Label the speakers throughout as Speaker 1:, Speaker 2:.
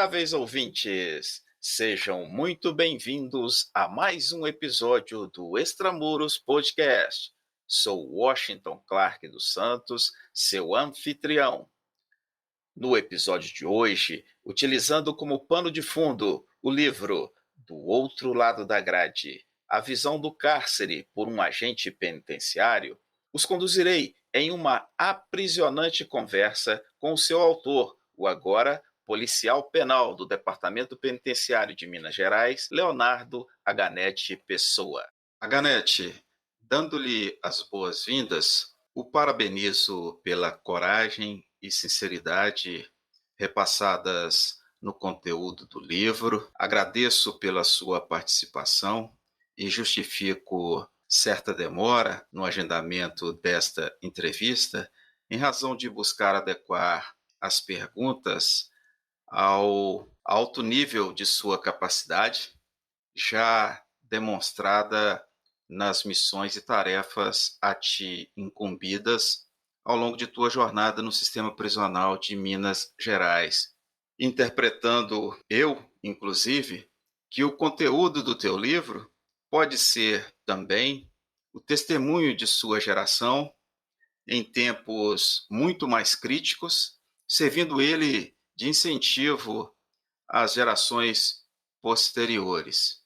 Speaker 1: Amáveis ouvintes, sejam muito bem-vindos a mais um episódio do Extramuros Podcast. Sou Washington Clark dos Santos, seu anfitrião. No episódio de hoje, utilizando como pano de fundo o livro Do Outro Lado da Grade, a visão do cárcere por um agente penitenciário, os conduzirei em uma aprisionante conversa com o seu autor, o agora policial penal do Departamento Penitenciário de Minas Gerais, Leonardo Aganete Pessoa. Aganete, dando-lhe as boas-vindas, o parabenizo pela coragem e sinceridade repassadas no conteúdo do livro. Agradeço pela sua participação e justifico certa demora no agendamento desta entrevista em razão de buscar adequar as perguntas ao alto nível de sua capacidade, já demonstrada nas missões e tarefas a ti incumbidas ao longo de tua jornada no sistema prisional de Minas Gerais, interpretando eu, inclusive, que o conteúdo do teu livro pode ser também o testemunho de sua geração em tempos muito mais críticos, servindo ele de incentivo às gerações posteriores.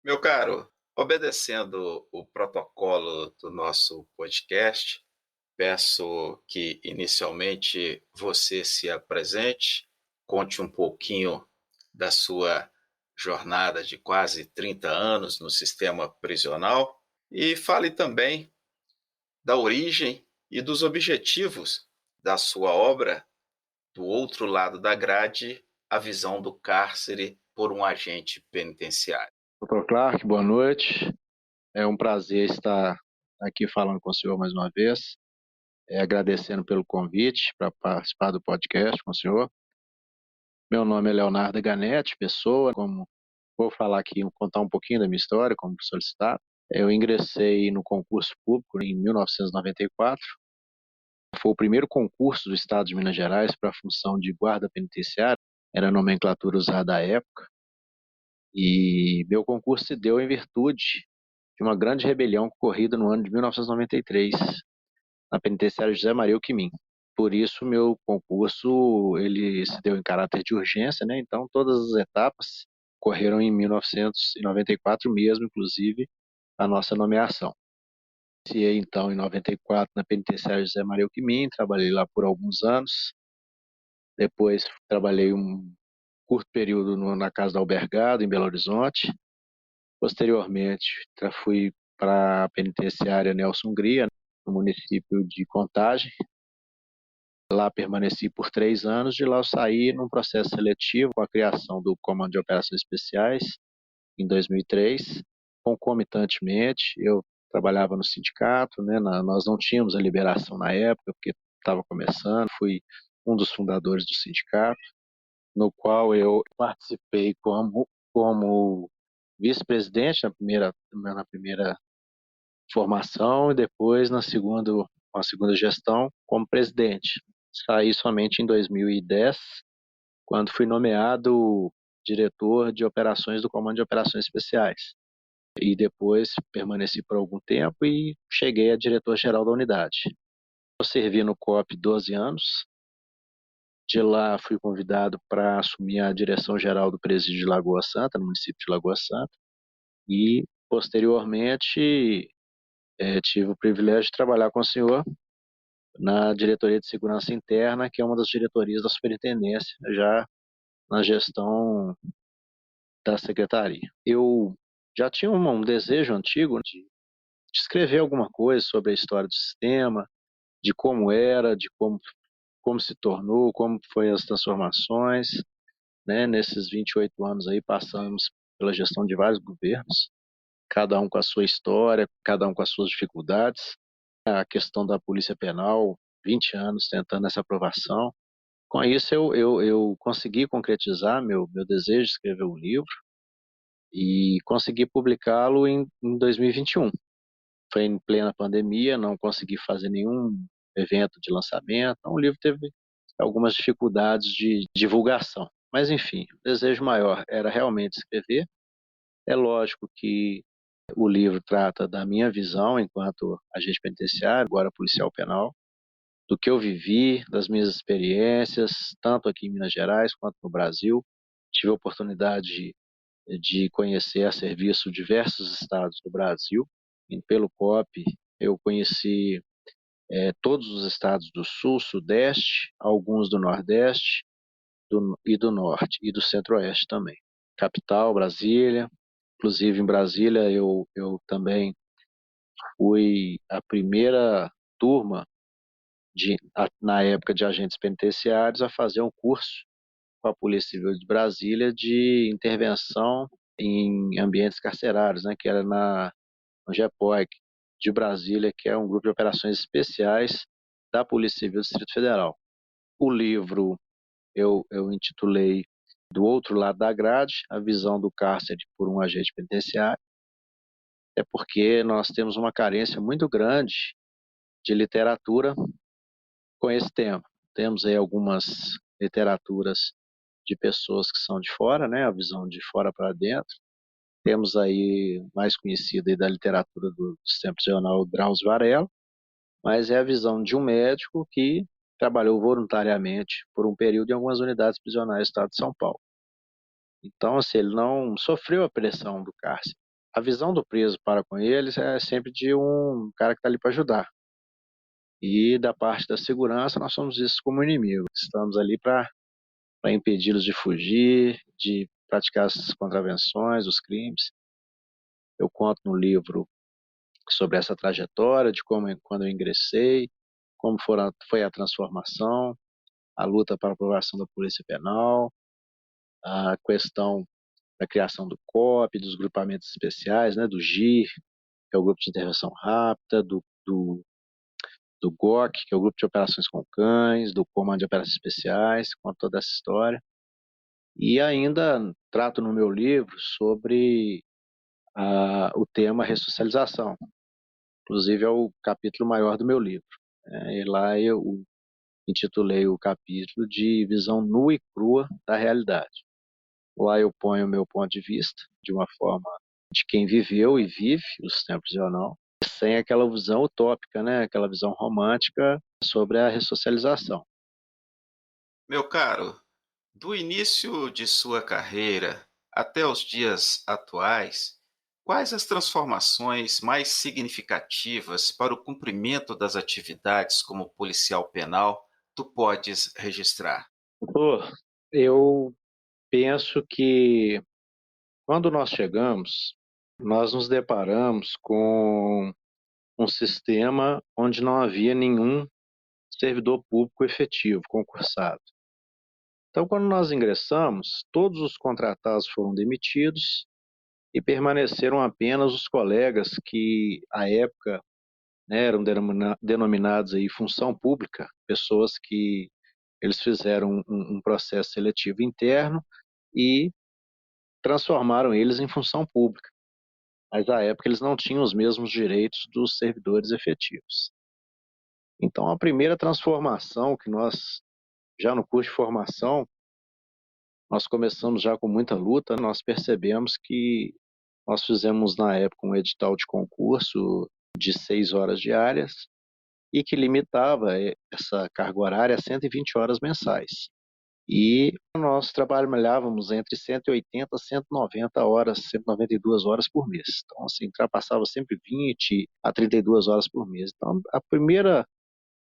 Speaker 1: Meu caro, obedecendo o protocolo do nosso podcast, peço que inicialmente você se apresente, conte um pouquinho da sua jornada de quase 30 anos no sistema prisional e fale também da origem e dos objetivos da sua obra Do Outro Lado da Grade, a visão do cárcere por um agente penitenciário.
Speaker 2: Dr. Clark, boa noite. É um prazer estar aqui falando com o senhor mais uma vez, agradecendo pelo convite para participar do podcast com o senhor. Meu nome é Leonardo Aganete Pessoa, como vou falar aqui, contar um pouquinho da minha história, como solicitado. Eu ingressei no concurso público em 1994. Foi o primeiro concurso do estado de Minas Gerais para a função de guarda penitenciária, era a nomenclatura usada à época. E meu concurso se deu em virtude de uma grande rebelião ocorrida no ano de 1993, na penitenciária José Maria Alckmin. Por isso, meu concurso ele se deu em caráter de urgência, né? Então, todas as etapas ocorreram em 1994 mesmo, inclusive a nossa nomeação. Iniciei, então, em 94 na penitenciária José Maria Alckmin, trabalhei lá por alguns anos. Depois, trabalhei um curto período na Casa do Albergado, em Belo Horizonte. Posteriormente, fui para a penitenciária Nelson Hungria, no município de Contagem. Lá permaneci por 3 anos. De lá eu saí num processo seletivo com a criação do Comando de Operações Especiais, em 2003. Concomitantemente, eu trabalhava no sindicato, né? Nós não tínhamos a liberação na época, porque estava começando. Fui um dos fundadores do sindicato, no qual eu participei como vice-presidente na primeira formação e depois na segunda gestão como presidente. Saí somente em 2010, quando fui nomeado diretor de operações do Comando de Operações Especiais. E depois permaneci por algum tempo e cheguei a diretor-geral da unidade. Eu servi no COP 12 anos. De lá fui convidado para assumir a direção-geral do Presídio de Lagoa Santa, no município de Lagoa Santa. E, posteriormente, tive o privilégio de trabalhar com o senhor na Diretoria de Segurança Interna, que é uma das diretorias da Superintendência, já na gestão da Secretaria. Eu já tinha um desejo antigo de escrever alguma coisa sobre a história do sistema, de como era, de como se tornou, como foi as transformações, né? Nesses 28 anos aí passamos pela gestão de vários governos, cada um com a sua história, cada um com as suas dificuldades. A questão da Polícia Penal, 20 anos tentando essa aprovação. Com isso, eu consegui concretizar meu desejo de escrever um livro e consegui publicá-lo em 2021. Foi em plena pandemia, não consegui fazer nenhum evento de lançamento, então o livro teve algumas dificuldades de divulgação. Mas, enfim, o desejo maior era realmente escrever. É lógico que o livro trata da minha visão enquanto agente penitenciário, agora policial penal, do que eu vivi, das minhas experiências, tanto aqui em Minas Gerais quanto no Brasil. Tive a oportunidade de conhecer a serviço diversos estados do Brasil. E pelo COP, eu conheci todos os estados do Sul, Sudeste, alguns do Nordeste e do Norte, e do Centro-Oeste também. Capital, Brasília. Inclusive, em Brasília, eu também fui a primeira turma, na época de agentes penitenciários, a fazer um curso com a Polícia Civil de Brasília de intervenção em ambientes carcerários, né, que era no GEPOC de Brasília, que é um grupo de operações especiais da Polícia Civil do Distrito Federal. O livro eu intitulei Do Outro Lado da Grade, a visão do cárcere por um agente penitenciário, é porque nós temos uma carência muito grande de literatura com esse tema. Temos aí algumas literaturas de pessoas que são de fora, né, a visão de fora para dentro. Temos aí mais conhecida aí da literatura dos tempos de jornal Drauzio Varela, mas é a visão de um médico que trabalhou voluntariamente por um período em algumas unidades prisionais do estado de São Paulo. Então, assim, ele não sofreu a pressão do cárcere. A visão do preso para com eles é sempre de um cara que está ali para ajudar. E da parte da segurança, nós somos vistos como inimigos. Estamos ali para impedi-los de fugir, de praticar as contravenções, os crimes. Eu conto no livro sobre essa trajetória, de como, quando eu ingressei, como foi a transformação, a luta para a aprovação da Polícia Penal, a questão da criação do COP, dos grupamentos especiais, né, do GIR, que é o Grupo de Intervenção Rápida, do GOC, que é o Grupo de Operações com Cães, do Comando de Operações Especiais, com toda essa história. E ainda trato no meu livro sobre o tema ressocialização. Inclusive é o capítulo maior do meu livro. E lá eu intitulei o capítulo de visão nua e crua da realidade. Lá eu ponho o meu ponto de vista de uma forma de quem viveu e vive os tempos de Onão, sem aquela visão utópica, né? Aquela visão romântica sobre a ressocialização.
Speaker 1: Meu caro, do início de sua carreira até os dias atuais, quais as transformações mais significativas para o cumprimento das atividades como policial penal tu podes registrar?
Speaker 2: Pô, eu penso que quando nós chegamos, nós nos deparamos com um sistema onde não havia nenhum servidor público efetivo, concursado. Então, quando nós ingressamos, todos os contratados foram demitidos e permaneceram apenas os colegas que, à época, né, eram denominados aí função pública, pessoas que eles fizeram um processo seletivo interno e transformaram eles em função pública. Mas, à época, eles não tinham os mesmos direitos dos servidores efetivos. Então, a primeira transformação que nós, já no curso de formação, nós começamos já com muita luta, nós percebemos que nós fizemos na época um edital de concurso de 6 horas diárias e que limitava essa carga horária a 120 horas mensais. E nós trabalhávamos entre 180 a 190 horas, 192 horas por mês. Então, assim, ultrapassava sempre 20 a 32 horas por mês. Então, a primeira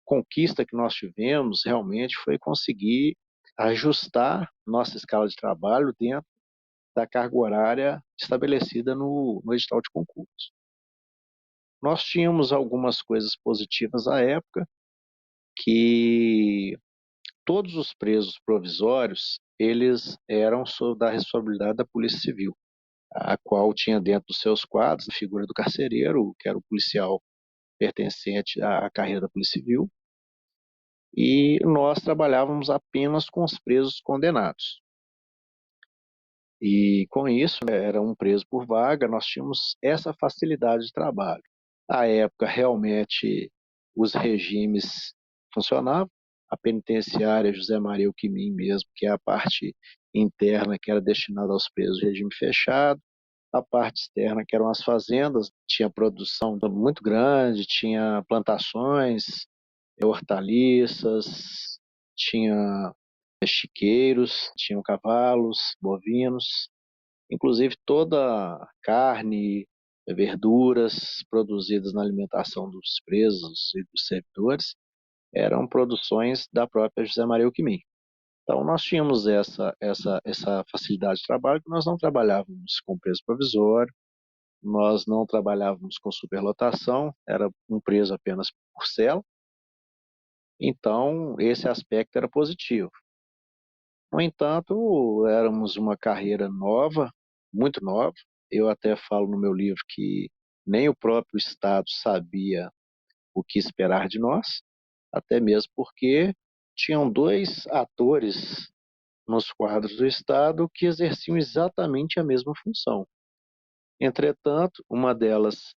Speaker 2: conquista que nós tivemos realmente foi conseguir ajustar nossa escala de trabalho dentro da carga horária estabelecida no edital de concurso. Nós tínhamos algumas coisas positivas à época, que todos os presos provisórios, eles eram da responsabilidade da Polícia Civil, a qual tinha dentro dos seus quadros a figura do carcereiro, que era o policial pertencente à carreira da Polícia Civil, e nós trabalhávamos apenas com os presos condenados. E com isso, era um preso por vaga, nós tínhamos essa facilidade de trabalho. À época, realmente, os regimes funcionavam. A penitenciária José Maria Alquimim mesmo, que é a parte interna, que era destinada aos presos de regime fechado, a parte externa, que eram as fazendas, tinha produção muito grande, tinha plantações, hortaliças, tinha chiqueiros, tinham cavalos, bovinos, inclusive toda a carne, verduras produzidas na alimentação dos presos e dos servidores eram produções da própria José Maria Alckmin. Então, nós tínhamos essa facilidade de trabalho, que nós não trabalhávamos com preso provisório, nós não trabalhávamos com superlotação, era um preso apenas por cela, então esse aspecto era positivo. No entanto, éramos uma carreira nova, muito nova, eu até falo no meu livro que nem o próprio Estado sabia o que esperar de nós, até mesmo porque tinham dois atores nos quadros do Estado que exerciam exatamente a mesma função. Entretanto, uma delas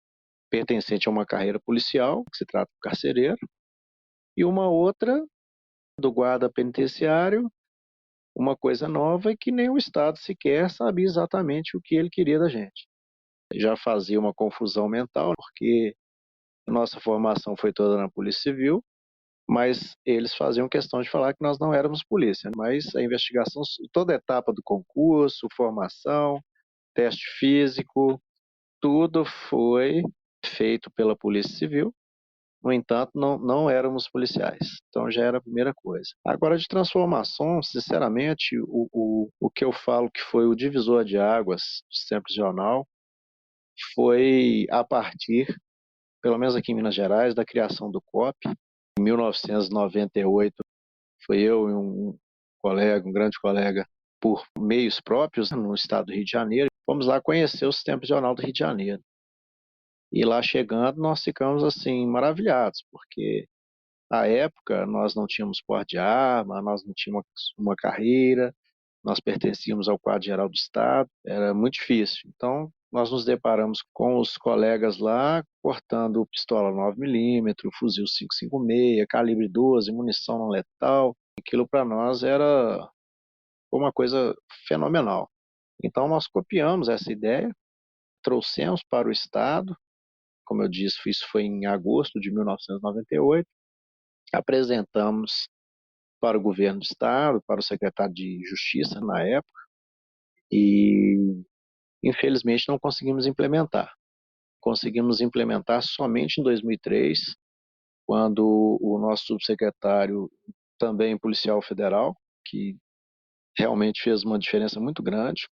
Speaker 2: pertencente a uma carreira policial, que se trata do carcereiro, e uma outra do guarda penitenciário, uma coisa nova e que nem o Estado sequer sabia exatamente o que ele queria da gente. Já fazia uma confusão mental, porque nossa formação foi toda na Polícia Civil, mas eles faziam questão de falar que nós não éramos polícia. Mas a investigação, toda a etapa do concurso, formação, teste físico, tudo foi feito pela Polícia Civil. No entanto, não éramos policiais. Então já era a primeira coisa. Agora, de transformação, sinceramente, o que eu falo que foi o divisor de águas do sistema prisional foi a partir, pelo menos aqui em Minas Gerais, da criação do COP. Em 1998, foi eu e um colega, um grande colega, por meios próprios, no estado do Rio de Janeiro, fomos lá conhecer o sistema prisional do Rio de Janeiro. E lá chegando, nós ficamos assim maravilhados, porque à época nós não tínhamos porte de arma, nós não tínhamos uma carreira, nós pertencíamos ao quadro geral do Estado, era muito difícil. Então, nós nos deparamos com os colegas lá cortando pistola 9mm, fuzil 5,56, calibre 12, munição não letal. Aquilo para nós era uma coisa fenomenal. Então, nós copiamos essa ideia, trouxemos para o Estado, como eu disse, isso foi em agosto de 1998, apresentamos para o governo do Estado, para o secretário de Justiça na época, e infelizmente não conseguimos implementar. Conseguimos implementar somente em 2003, quando o nosso subsecretário, também policial federal, que realmente fez uma diferença muito grande,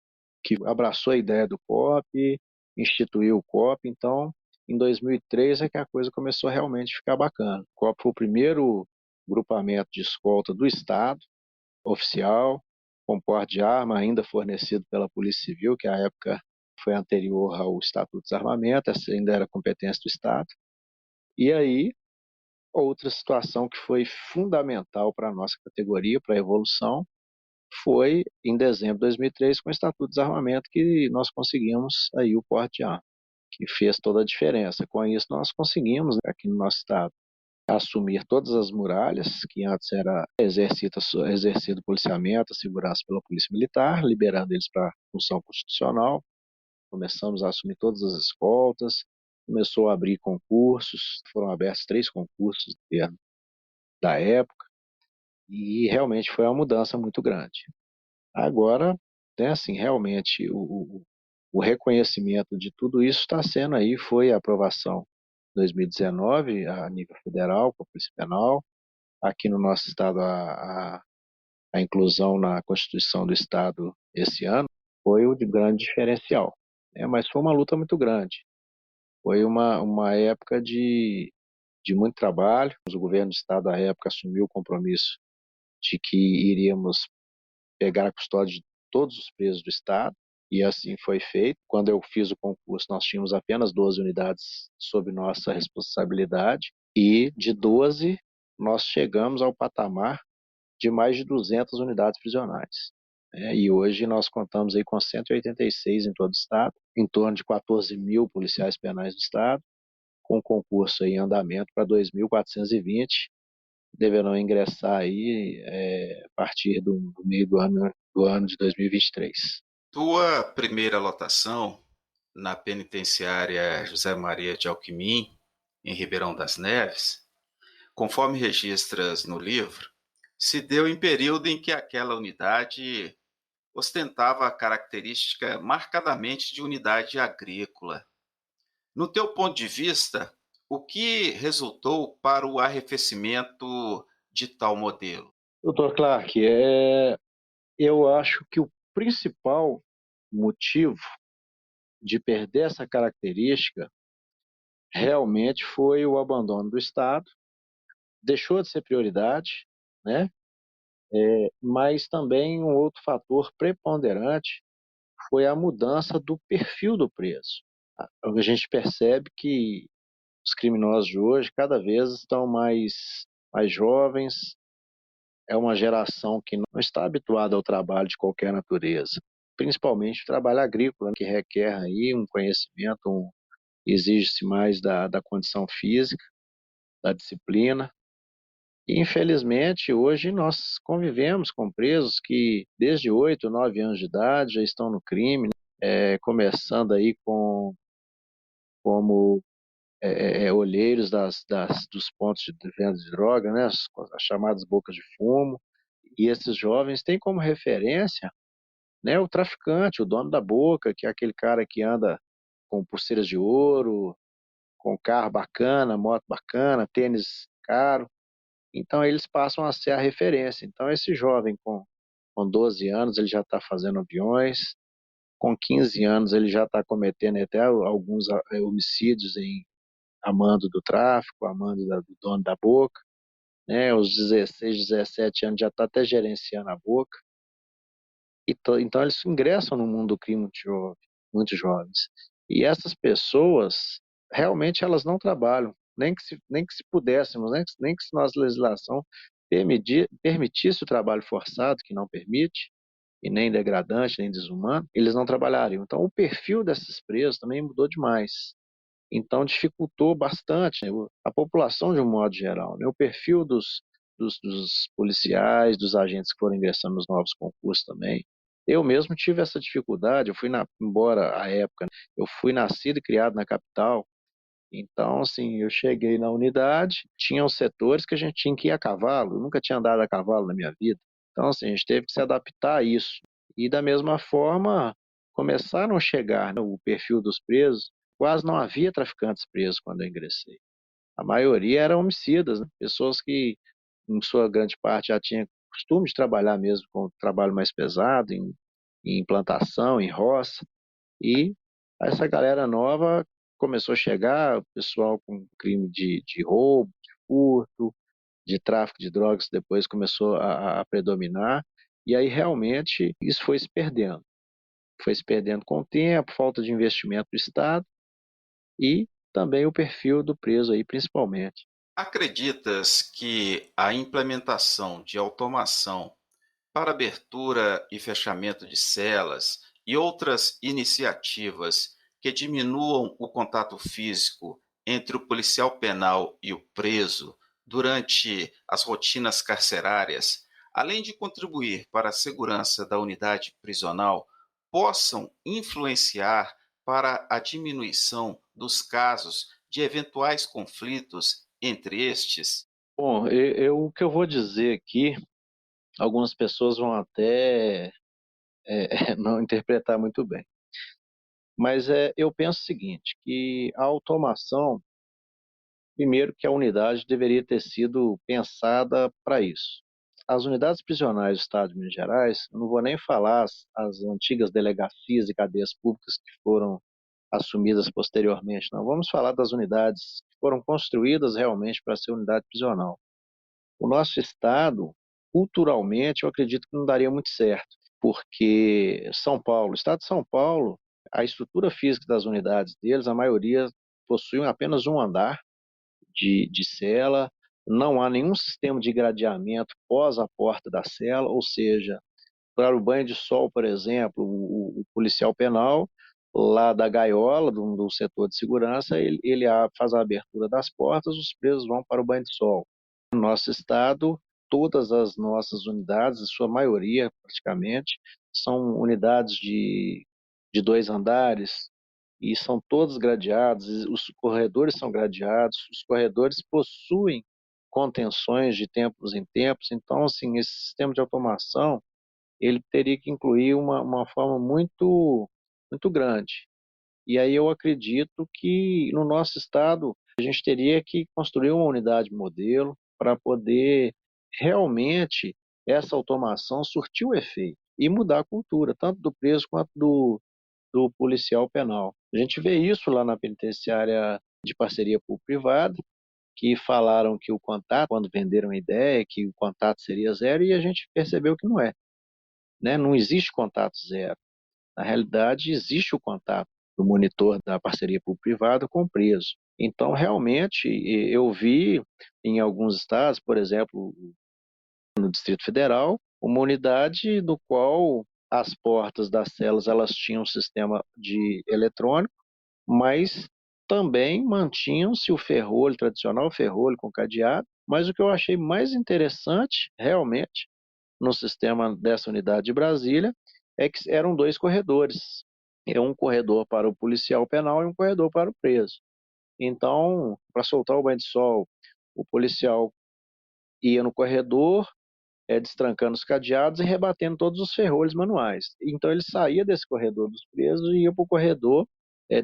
Speaker 2: que abraçou a ideia do COP, instituiu o COP. Então, em 2003 é que a coisa começou a realmente ficar bacana. O COP foi o primeiro grupamento de escolta do Estado, oficial, com porte de arma, ainda fornecido pela Polícia Civil, que à época foi anterior ao Estatuto de Desarmamento, essa ainda era competência do Estado. E aí, outra situação que foi fundamental para a nossa categoria, para a evolução, foi em dezembro de 2003, com o Estatuto de Desarmamento, que nós conseguimos aí o porte de arma, que fez toda a diferença. Com isso, nós conseguimos, aqui no nosso estado, assumir todas as muralhas, que antes era exercido policiamento, a segurança pela Polícia Militar, liberando eles para a função constitucional. Começamos a assumir todas as escoltas, começou a abrir concursos, foram abertos 3 concursos da época, e realmente foi uma mudança muito grande. Agora, né, assim, realmente o reconhecimento de tudo isso está sendo aí, foi a aprovação em 2019 a nível federal, com a Polícia Penal, aqui no nosso estado a inclusão na Constituição do Estado esse ano foi o de grande diferencial, né? Mas foi uma luta muito grande, foi uma época de muito trabalho. O governo do Estado à época assumiu o compromisso de que iríamos pegar a custódia de todos os presos do Estado, e assim foi feito. Quando eu fiz o concurso, nós tínhamos apenas 12 unidades sob nossa responsabilidade, e de 12 nós chegamos ao patamar de mais de 200 unidades prisionais. E hoje nós contamos aí com 186 em todo o Estado, em torno de 14 mil policiais penais do Estado, com um concurso aí em andamento para 2.420, deverão ingressar aí a partir do meio do ano do ano de 2023.
Speaker 1: Tua primeira lotação na penitenciária José Maria de Alquimim, em Ribeirão das Neves, conforme registras no livro, se deu em período em que aquela unidade ostentava a característica marcadamente de unidade agrícola. No teu ponto de vista, o que resultou para o arrefecimento de tal modelo?
Speaker 2: Doutor Clark, eu acho que o principal motivo de perder essa característica realmente foi o abandono do Estado, deixou de ser prioridade, né? Mas também um outro fator preponderante foi a mudança do perfil do preso. A gente percebe que os criminosos de hoje cada vez estão mais jovens, é uma geração que não está habituada ao trabalho de qualquer natureza, principalmente o trabalho agrícola, que requer aí um conhecimento, exige-se mais da condição física, da disciplina. E, infelizmente, hoje nós convivemos com presos que, desde 8, 9 anos de idade, já estão no crime, né? Começando aí como olheiros dos pontos de venda de droga, né? As chamadas bocas de fumo. E esses jovens têm como referência, né, o traficante, o dono da boca, que é aquele cara que anda com pulseiras de ouro, com carro bacana, moto bacana, tênis caro. Então eles passam a ser a referência. Então esse jovem com 12 anos ele já está fazendo aviões, com 15 anos ele já está cometendo até alguns homicídios a mando do tráfico, a mando do dono da boca, né? Aos 16, 17 anos já está até gerenciando a boca. Então eles ingressam no mundo do crime muito jovens. E essas pessoas, realmente elas não trabalham, nem que se pudéssemos, nem que se nossa legislação permitisse o trabalho forçado, que não permite, e nem degradante, nem desumano, eles não trabalhariam. Então o perfil desses presos também mudou demais. Então, dificultou bastante, né, a população de um modo geral, né? O perfil dos policiais, dos agentes que foram ingressando nos novos concursos também. Eu mesmo tive essa dificuldade, embora a época, né, eu fui nascido e criado na capital, então, assim, eu cheguei na unidade, tinham setores que a gente tinha que ir a cavalo, eu nunca tinha andado a cavalo na minha vida. Então, assim, a gente teve que se adaptar a isso. E da mesma forma, começaram a chegar, né, o perfil dos presos, quase não havia traficantes presos quando eu ingressei. A maioria eram homicidas, né? Pessoas que, em sua grande parte, já tinham costume de trabalhar mesmo com trabalho mais pesado, em plantação, em roça. E essa galera nova começou a chegar, o pessoal com crime de roubo, de furto, de tráfico de drogas, depois começou a predominar. E aí realmente isso foi se perdendo. Foi se perdendo com o tempo, falta de investimento do Estado e também o perfil do preso aí, principalmente.
Speaker 1: Acreditas que a implementação de automação para abertura e fechamento de celas e outras iniciativas que diminuam o contato físico entre o policial penal e o preso durante as rotinas carcerárias, além de contribuir para a segurança da unidade prisional, possam influenciar para a diminuição dos casos de eventuais conflitos entre estes?
Speaker 2: Bom, o que eu vou dizer aqui, algumas pessoas vão até não interpretar muito bem. Mas eu penso o seguinte, que a automação, primeiro que a unidade deveria ter sido pensada para isso. As unidades prisionais do Estado de Minas Gerais, eu não vou nem falar as antigas delegacias e cadeias públicas que foram assumidas posteriormente, não. Vamos falar das unidades que foram construídas realmente para ser unidade prisional. O nosso Estado, culturalmente, eu acredito que não daria muito certo, porque São Paulo, o Estado de São Paulo, a estrutura física das unidades deles, a maioria possuem apenas um andar de cela, não há nenhum sistema de gradeamento pós a porta da cela, ou seja, para o banho de sol, por exemplo, o policial penal, lá da gaiola, do setor de segurança, ele faz a abertura das portas, os presos vão para o banho de sol. No nosso estado, todas as nossas unidades, a sua maioria praticamente, são unidades de 2 andares e são todos gradeados, os corredores são gradeados, os corredores possuem contenções de tempos em tempos. Então, assim, esse sistema de automação, ele teria que incluir uma forma muito grande. E aí eu acredito que no nosso estado a gente teria que construir uma unidade modelo para poder realmente essa automação surtir o efeito e mudar a cultura, tanto do preso quanto do policial penal. A gente vê isso lá na penitenciária de parceria público-privada, que falaram que o contato, quando venderam a ideia, que o contato seria zero, e a gente percebeu que não é, né? Não existe contato zero. Na realidade, existe o contato do monitor da parceria público-privada com o preso. Então, realmente, eu vi em alguns estados, por exemplo, no Distrito Federal, uma unidade no qual as portas das celas elas tinham um sistema de eletrônico, mas também mantinham-se o ferrolho tradicional, o ferrolho com cadeado. Mas o que eu achei mais interessante, realmente, no sistema dessa unidade de Brasília, é que eram 2 corredores. É um corredor para o policial penal e um corredor para o preso. Então, para soltar o banho de sol, o policial ia no corredor, destrancando os cadeados e rebatendo todos os ferrolhos manuais. Então, ele saía desse corredor dos presos e ia para o corredor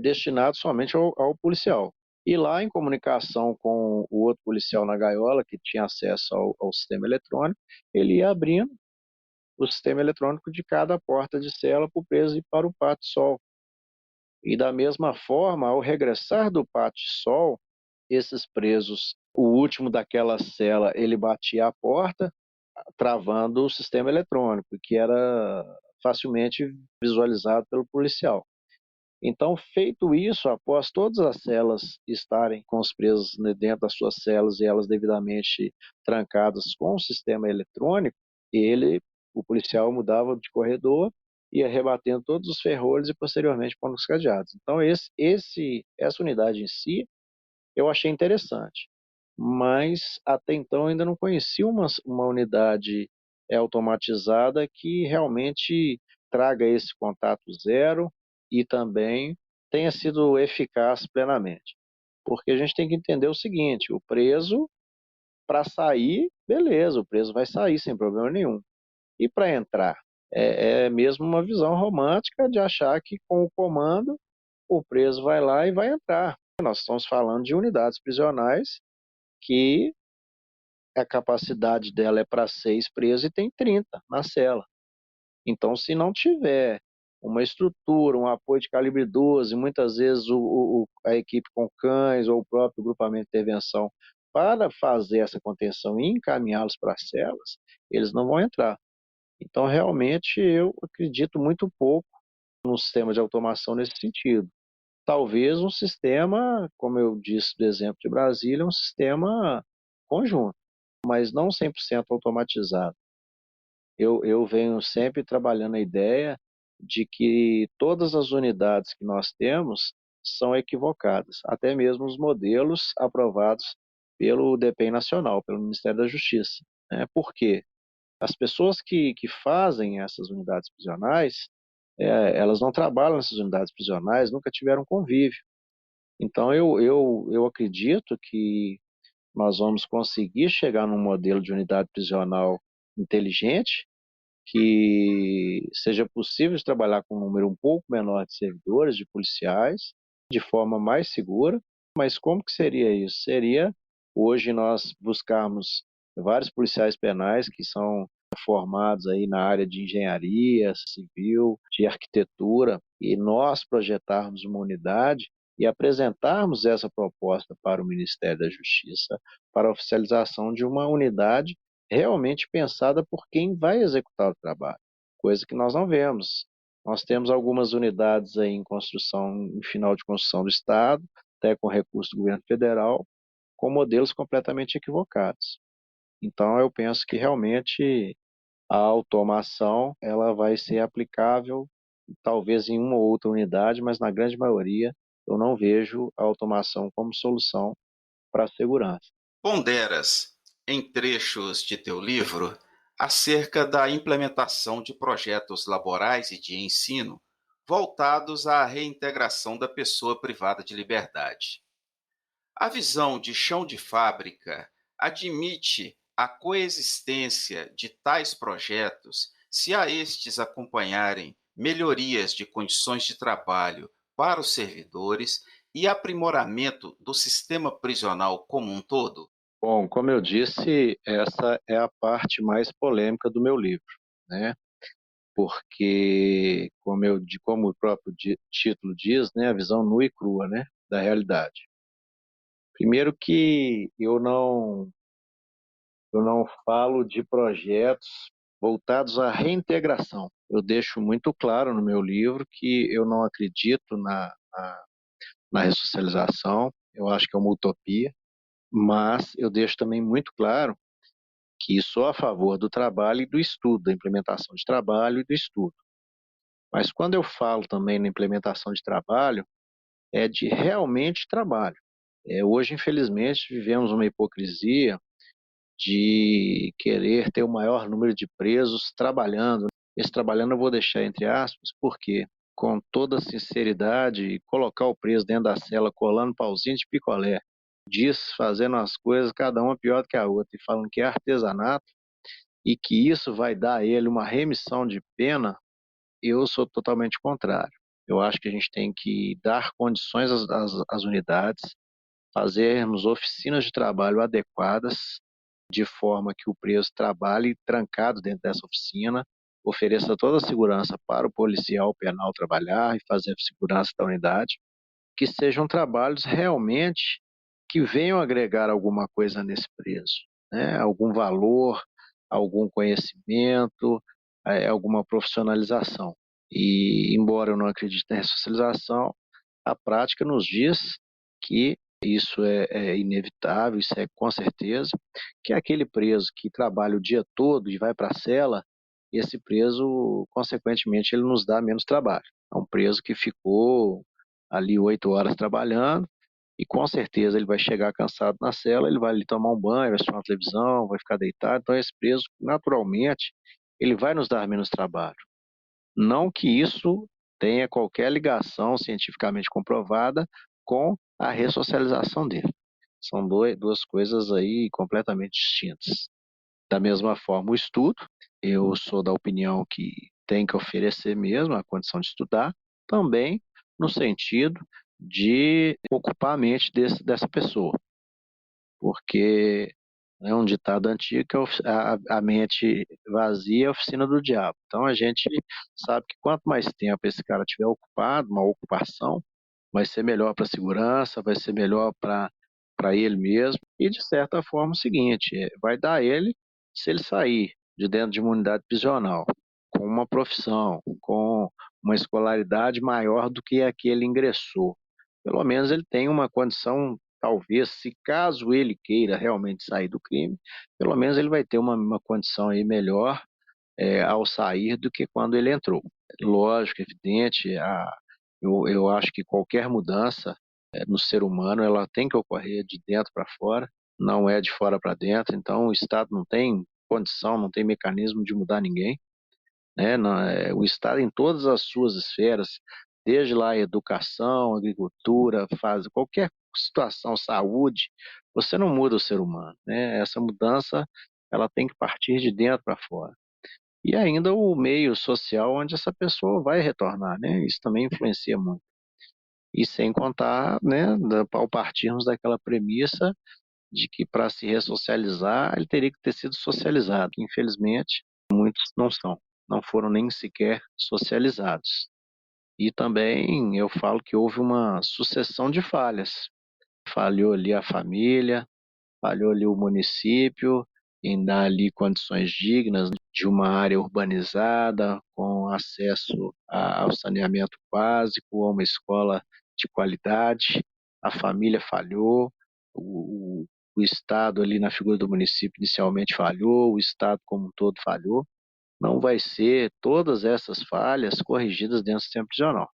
Speaker 2: destinado somente ao policial. E lá, em comunicação com o outro policial na gaiola, que tinha acesso ao sistema eletrônico, ele ia abrindo o sistema eletrônico de cada porta de cela para o preso e para o pátio-sol. E da mesma forma, ao regressar do pátio-sol, esses presos, o último daquela cela, ele batia a porta, travando o sistema eletrônico, que era facilmente visualizado pelo policial. Então, feito isso, após todas as celas estarem com os presos dentro das suas celas e elas devidamente trancadas com o sistema eletrônico, o policial mudava de corredor, ia rebatendo todos os ferrolhos e posteriormente pondo os cadeados. Então, essa unidade em si, eu achei interessante, mas até então eu ainda não conheci uma unidade automatizada que realmente traga esse contato zero e também tenha sido eficaz plenamente. Porque a gente tem que entender o seguinte: o preso, para sair, beleza, o preso vai sair sem problema nenhum. E para entrar? É mesmo uma visão romântica de achar que com o comando o preso vai lá e vai entrar. Nós estamos falando de unidades prisionais que a capacidade dela é para 6 presos e tem 30 na cela. Então, se não tiver uma estrutura, um apoio de calibre 12, muitas vezes a equipe com cães ou o próprio grupamento de intervenção para fazer essa contenção e encaminhá-los para as celas, eles não vão entrar. Então, realmente, eu acredito muito pouco no sistema de automação nesse sentido. Talvez um sistema, como eu disse do exemplo de Brasília, um sistema conjunto, mas não 100% automatizado. Eu venho sempre trabalhando a ideia de que todas as unidades que nós temos são equivocadas, até mesmo os modelos aprovados pelo DPEM Nacional, pelo Ministério da Justiça, né? Por quê? As pessoas que fazem essas unidades prisionais, elas não trabalham nessas unidades prisionais, nunca tiveram convívio. Então, eu acredito que nós vamos conseguir chegar num modelo de unidade prisional inteligente, que seja possível de trabalhar com um número um pouco menor de servidores, de policiais, de forma mais segura. Mas como que seria isso? Seria hoje nós buscarmos vários policiais penais que são formados aí na área de engenharia civil, de arquitetura, e nós projetarmos uma unidade e apresentarmos essa proposta para o Ministério da Justiça para a oficialização de uma unidade realmente pensada por quem vai executar o trabalho, coisa que nós não vemos. Nós temos algumas unidades aí em construção, em final de construção do Estado, até com recurso do governo federal, com modelos completamente equivocados. Então, eu penso que realmente a automação ela vai ser aplicável talvez em uma ou outra unidade, mas na grande maioria eu não vejo a automação como solução para a segurança.
Speaker 1: Ponderas, em trechos de teu livro acerca da implementação de projetos laborais e de ensino voltados à reintegração da pessoa privada de liberdade. A visão de chão de fábrica admite a coexistência de tais projetos se a estes acompanharem melhorias de condições de trabalho para os servidores e aprimoramento do sistema prisional como um todo?
Speaker 2: Bom, como eu disse, essa é a parte mais polêmica do meu livro, né? Porque, como o próprio título diz, né, a visão nua e crua, né, da realidade. Primeiro que eu não falo de projetos voltados à reintegração. Eu deixo muito claro no meu livro que eu não acredito na ressocialização, eu acho que é uma utopia, mas eu deixo também muito claro que sou a favor do trabalho e do estudo, da implementação de trabalho e do estudo. Mas quando eu falo também na implementação de trabalho, é de realmente trabalho. Hoje, infelizmente, vivemos uma hipocrisia de querer ter o maior número de presos trabalhando. Esse trabalhando eu vou deixar entre aspas, porque, com toda sinceridade, colocar o preso dentro da cela colando pauzinho de picolé, diz fazendo as coisas, cada uma pior do que a outra, e falando que é artesanato e que isso vai dar a ele uma remissão de pena, eu sou totalmente contrário. Eu acho que a gente tem que dar condições às unidades, fazermos oficinas de trabalho adequadas, de forma que o preso trabalhe trancado dentro dessa oficina, ofereça toda a segurança para o policial penal trabalhar e fazer a segurança da unidade, que sejam trabalhos realmente que venham agregar alguma coisa nesse preso, né? Algum valor, algum conhecimento, alguma profissionalização. E, embora eu não acredite na ressocialização, a prática nos diz que isso é inevitável, isso é com certeza, que aquele preso que trabalha o dia todo e vai para a cela, esse preso, consequentemente, ele nos dá menos trabalho. É um preso que ficou ali 8 horas trabalhando e com certeza ele vai chegar cansado na cela, ele vai ali tomar um banho, vai assistir uma televisão, vai ficar deitado. Então esse preso, naturalmente, ele vai nos dar menos trabalho. Não que isso tenha qualquer ligação cientificamente comprovada com a ressocialização dele. São duas coisas aí completamente distintas. Da mesma forma, o estudo, eu sou da opinião que tem que oferecer mesmo a condição de estudar, também no sentido de ocupar a mente dessa pessoa, porque é um ditado antigo que é a mente vazia é a oficina do diabo. Então a gente sabe que quanto mais tempo esse cara tiver ocupado, uma ocupação, vai ser melhor para a segurança, vai ser melhor para ele mesmo. E de certa forma o seguinte, vai dar ele, se ele sair de dentro de uma unidade prisional, com uma profissão, com uma escolaridade maior do que a que ele ingressou. Pelo menos ele tem uma condição, talvez, se caso ele queira realmente sair do crime, pelo menos ele vai ter uma condição aí melhor ao sair do que quando ele entrou. Lógico, evidente, eu acho que qualquer mudança no ser humano ela tem que ocorrer de dentro para fora, não é de fora para dentro. Então o Estado não tem condição, não tem mecanismo de mudar ninguém, né? O Estado em todas as suas esferas, desde lá a educação, agricultura, faz qualquer situação, saúde, você não muda o ser humano, né? Essa mudança ela tem que partir de dentro para fora. E ainda o meio social onde essa pessoa vai retornar, né? Isso também influencia muito. E sem contar, né, ao partirmos daquela premissa de que para se ressocializar ele teria que ter sido socializado. Infelizmente, muitos não são, não foram nem sequer socializados. E também eu falo que houve uma sucessão de falhas. Falhou ali a família, falhou ali o município em dar ali condições dignas de uma área urbanizada, com acesso ao saneamento básico, a uma escola de qualidade. A família falhou, o Estado ali na figura do município inicialmente falhou, o Estado como um todo falhou. Não vai ser todas essas falhas corrigidas dentro do sistema prisional.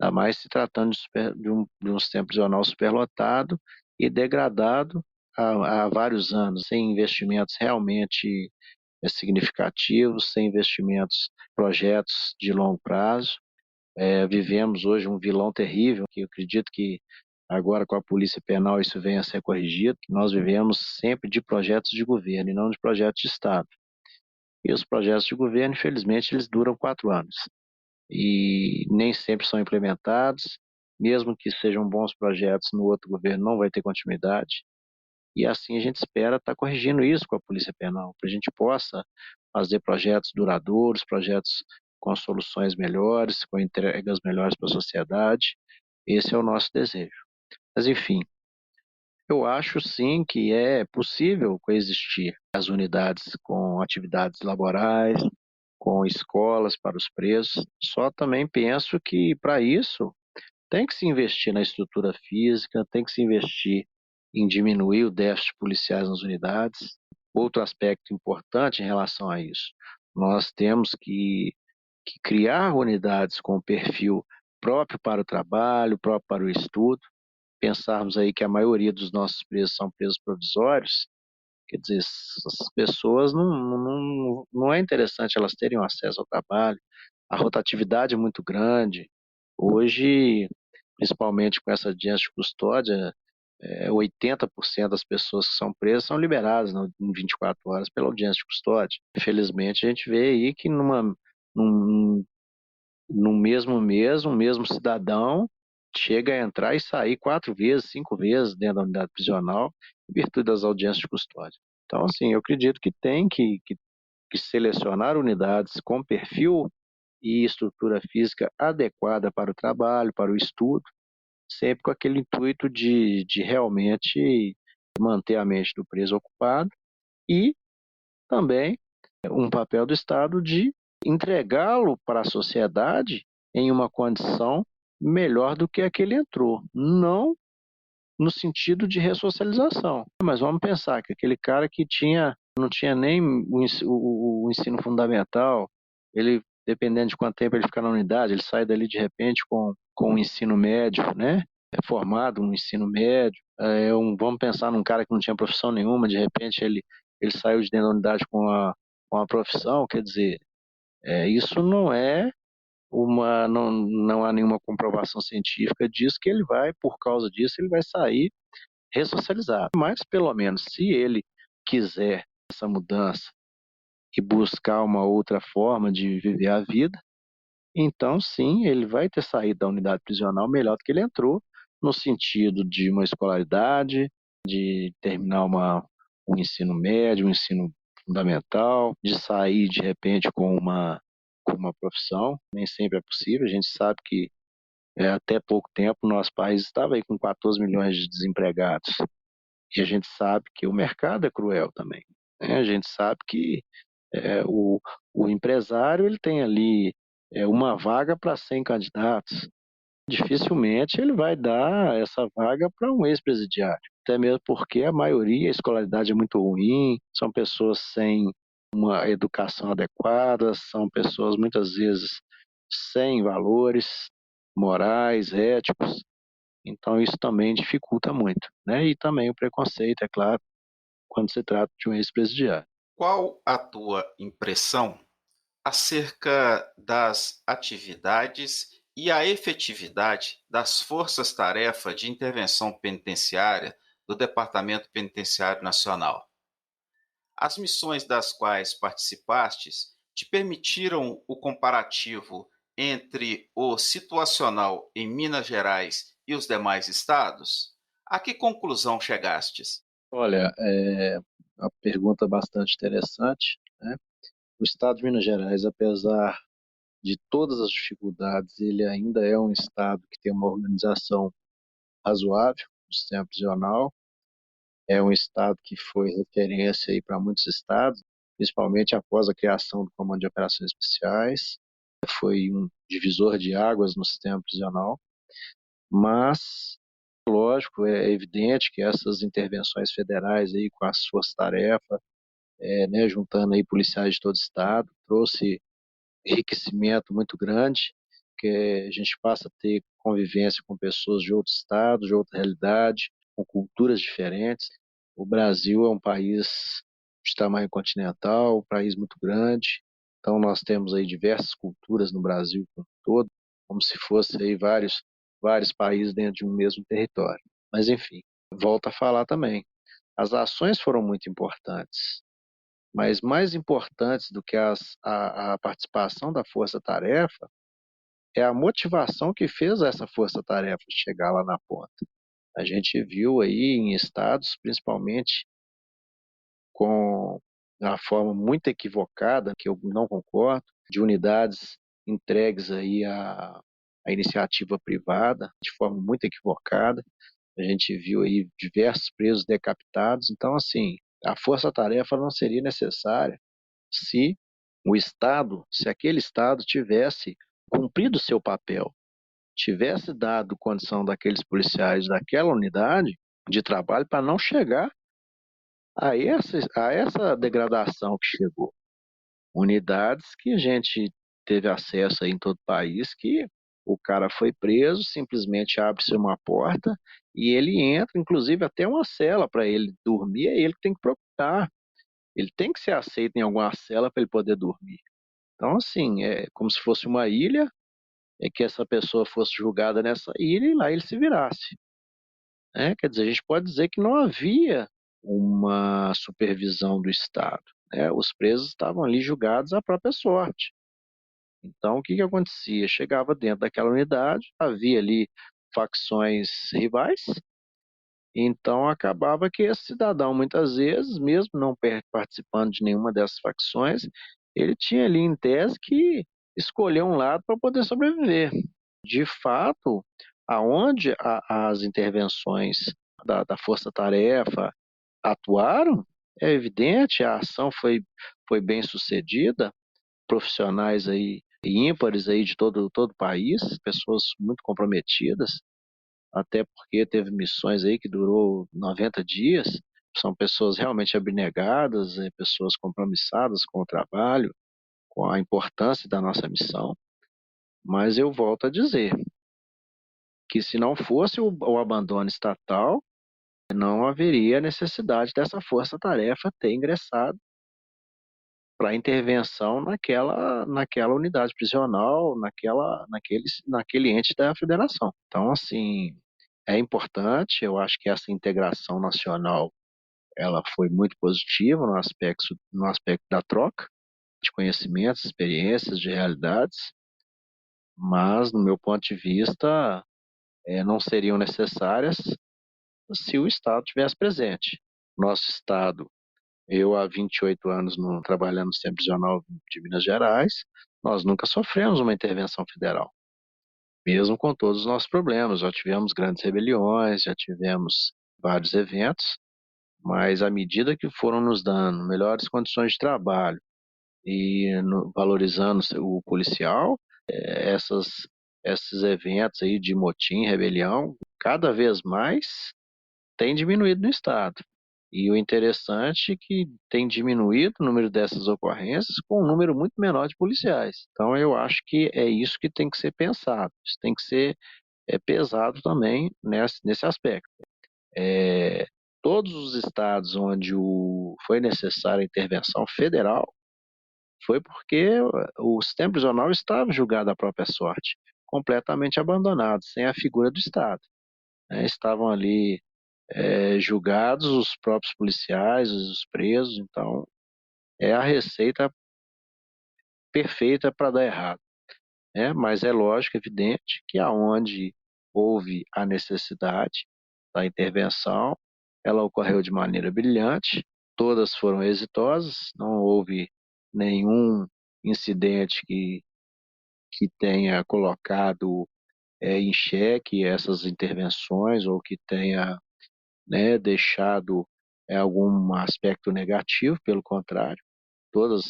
Speaker 2: Ainda mais se tratando de um sistema prisional superlotado e degradado há vários anos sem investimentos realmente significativos, sem investimentos, projetos de longo prazo. Vivemos hoje um vilão terrível, que eu acredito que agora com a Polícia Penal isso venha a ser corrigido. Nós vivemos sempre de projetos de governo e não de projetos de Estado. E os projetos de governo, infelizmente, eles duram 4 anos e nem sempre são implementados. Mesmo que sejam bons projetos, no outro governo não vai ter continuidade. E assim a gente espera estar corrigindo isso com a Polícia Penal, para a gente possa fazer projetos duradouros, projetos com soluções melhores, com entregas melhores para a sociedade. Esse é o nosso desejo. Mas, enfim, eu acho sim que é possível coexistir as unidades com atividades laborais, com escolas para os presos. Só também penso que, para isso, tem que se investir na estrutura física, tem que se investir em diminuir o déficit de policiais nas unidades. Outro aspecto importante em relação a isso, nós temos que criar unidades com perfil próprio para o trabalho, próprio para o estudo. Pensarmos aí que a maioria dos nossos presos são presos provisórios, quer dizer, essas pessoas não é interessante elas terem um acesso ao trabalho. A rotatividade é muito grande. Hoje, principalmente com essa audiência de custódia, 80% das pessoas que são presas são liberadas em 24 horas pela audiência de custódia. Infelizmente, a gente vê aí que num, no mesmo mês, um mesmo cidadão chega a entrar e sair 4 vezes, 5 vezes dentro da unidade prisional, em virtude das audiências de custódia. Então, assim, eu acredito que tem que selecionar unidades com perfil e estrutura física adequada para o trabalho, para o estudo, sempre com aquele intuito de realmente manter a mente do preso ocupada e também um papel do Estado de entregá-lo para a sociedade em uma condição melhor do que a que ele entrou, não no sentido de ressocialização. Mas vamos pensar que aquele cara que não tinha nem o ensino fundamental, ele, dependendo de quanto tempo ele ficar na unidade, ele sai dali de repente com o ensino médio, né? É formado no ensino médio. Vamos pensar num cara que não tinha profissão nenhuma, de repente ele saiu de dentro da unidade com a profissão, quer dizer, isso não há nenhuma comprovação científica disso que ele vai, por causa disso, ele vai sair ressocializado. Mas, pelo menos, se ele quiser essa mudança e buscar uma outra forma de viver a vida, então sim, ele vai ter saído da unidade prisional melhor do que ele entrou, no sentido de uma escolaridade, de terminar um ensino médio, um ensino fundamental, de sair de repente com uma profissão. Nem sempre é possível, a gente sabe que até pouco tempo o nosso país estava aí com 14 milhões de desempregados. E a gente sabe que o mercado é cruel também, né? A gente sabe que é, o, o empresário ele tem ali uma vaga para 100 candidatos. Dificilmente ele vai dar essa vaga para um ex-presidiário. Até mesmo porque a maioria, a escolaridade é muito ruim, são pessoas sem uma educação adequada, são pessoas muitas vezes sem valores morais, éticos. Então isso também dificulta muito, né? E também o preconceito, é claro, quando se trata de um ex-presidiário.
Speaker 1: Qual a tua impressão acerca das atividades e a efetividade das forças-tarefa de intervenção penitenciária do Departamento Penitenciário Nacional? As missões das quais participastes te permitiram o comparativo entre o situacional em Minas Gerais e os demais estados? A que conclusão chegastes?
Speaker 2: Olha, uma pergunta bastante interessante, né? O estado de Minas Gerais, apesar de todas as dificuldades, ele ainda é um estado que tem uma organização razoável no sistema prisional. É um estado que foi referência aí para muitos estados, principalmente após a criação do Comando de Operações Especiais. Foi um divisor de águas no sistema prisional, mas lógico, é evidente que essas intervenções federais aí com as forças-tarefa, né, juntando aí policiais de todo o estado, trouxe enriquecimento muito grande, que a gente passa a ter convivência com pessoas de outros estados, de outra realidade, com culturas diferentes. O Brasil é um país de tamanho continental, um país muito grande, então nós temos aí diversas culturas no Brasil como um todo, como se fosse aí vários países dentro de um mesmo território. Mas enfim, volto a falar também. As ações foram muito importantes, mas mais importantes do que a participação da força-tarefa é a motivação que fez essa força-tarefa chegar lá na ponta. A gente viu aí em estados, principalmente com a forma muito equivocada, que eu não concordo, de unidades entregues aí à iniciativa privada, de forma muito equivocada. A gente viu aí diversos presos decapitados. Então, assim, a força-tarefa não seria necessária se se aquele Estado tivesse cumprido seu papel, tivesse dado condição daqueles policiais daquela unidade de trabalho para não chegar a essa degradação que chegou. Unidades que a gente teve acesso aí em todo o país, que o cara foi preso, simplesmente abre-se uma porta e ele entra, inclusive até uma cela para ele dormir, é ele que tem que procurar. Ele tem que ser aceito em alguma cela para ele poder dormir. Então, assim, é como se fosse uma ilha, é que essa pessoa fosse julgada nessa ilha e lá ele se virasse. Né? Quer dizer, a gente pode dizer que não havia uma supervisão do Estado. Né? Os presos estavam ali julgados à própria sorte. Então, o que que acontecia? Chegava dentro daquela unidade, havia ali facções rivais, então acabava que esse cidadão, muitas vezes, mesmo não participando de nenhuma dessas facções, ele tinha ali em tese que escolher um lado para poder sobreviver. De fato, aonde as intervenções da Força-Tarefa atuaram, é evidente, a ação foi bem sucedida, profissionais aí ímpares aí de todo o país, pessoas muito comprometidas, até porque teve missões aí que durou 90 dias, são pessoas realmente abnegadas, pessoas compromissadas com o trabalho, com a importância da nossa missão, mas eu volto a dizer que se não fosse o abandono estatal, não haveria necessidade dessa força-tarefa ter ingressado para intervenção naquela unidade prisional, naquele ente da federação. Então, assim, é importante, eu acho que essa integração nacional ela foi muito positiva no aspecto da troca de conhecimentos, experiências, de realidades, mas, no meu ponto de vista, não seriam necessárias se o Estado tivesse presente. Nosso Estado, eu há 28 anos trabalhando no Sistema Prisional de Minas Gerais, nós nunca sofremos uma intervenção federal, mesmo com todos os nossos problemas. Já tivemos grandes rebeliões, já tivemos vários eventos, mas à medida que foram nos dando melhores condições de trabalho e valorizando o policial, esses eventos aí de motim, rebelião, cada vez mais tem diminuído no estado. E o interessante é que tem diminuído o número dessas ocorrências com um número muito menor de policiais. Então eu acho que é isso que tem que ser pensado. Isso tem que ser pesado também nesse aspecto. É, todos os estados onde foi necessária a intervenção federal foi porque o sistema prisional estava julgado à própria sorte, completamente abandonado, sem a figura do Estado. Né? Estavam ali julgados os próprios policiais, os presos, então é a receita perfeita para dar errado. Né? Mas é lógico, evidente, que aonde houve a necessidade da intervenção, ela ocorreu de maneira brilhante, todas foram exitosas, não houve nenhum incidente que tenha colocado em xeque essas intervenções ou que tenha, né, deixado algum aspecto negativo, pelo contrário, todas,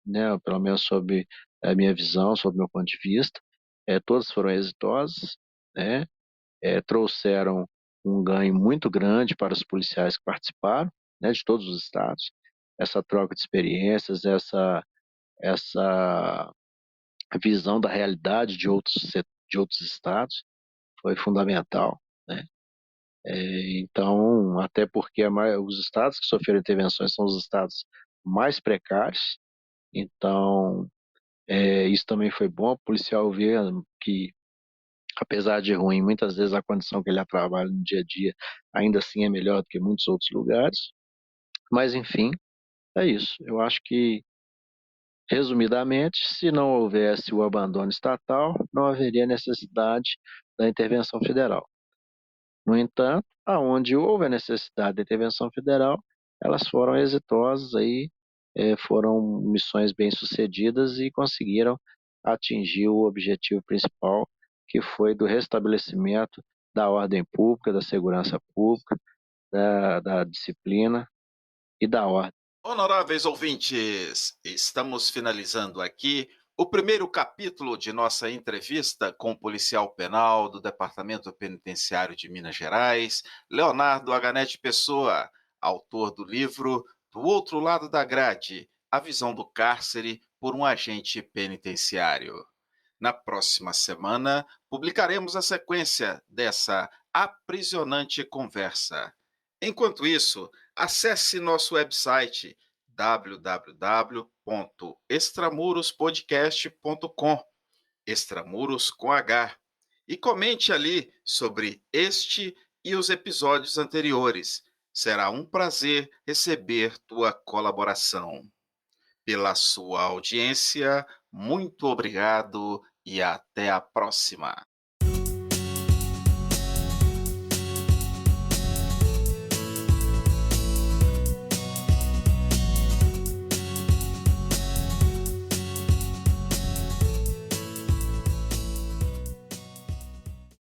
Speaker 2: né, pelo menos sob a minha visão, sob o meu ponto de vista, todas foram exitosas, né, trouxeram um ganho muito grande para os policiais que participaram, né, de todos os estados. Essa troca de experiências, essa visão da realidade de outros estados foi fundamental, né? Então, até porque os estados que sofreram intervenções são os estados mais precários, então isso também foi bom. O policial vê que, apesar de ruim, muitas vezes a condição que ele trabalha no dia a dia ainda assim é melhor do que muitos outros lugares. Mas, enfim, é isso. Eu acho que, resumidamente, se não houvesse o abandono estatal, não haveria necessidade da intervenção federal. No entanto, aonde houve a necessidade de intervenção federal, elas foram exitosas aí, foram missões bem-sucedidas e conseguiram atingir o objetivo principal, que foi do restabelecimento da ordem pública, da segurança pública, da disciplina e da ordem.
Speaker 1: Honoráveis ouvintes, estamos finalizando aqui o primeiro capítulo de nossa entrevista com o policial penal do Departamento Penitenciário de Minas Gerais, Leonardo Aganete Pessoa, autor do livro Do Outro Lado da Grade, A Visão do Cárcere por um Agente Penitenciário. Na próxima semana, publicaremos a sequência dessa aprisionante conversa. Enquanto isso, acesse nosso website www.extramurospodcast.com, Extramuros com H, e comente ali sobre este e os episódios anteriores. Será um prazer receber tua colaboração. Pela sua audiência, muito obrigado e até a próxima.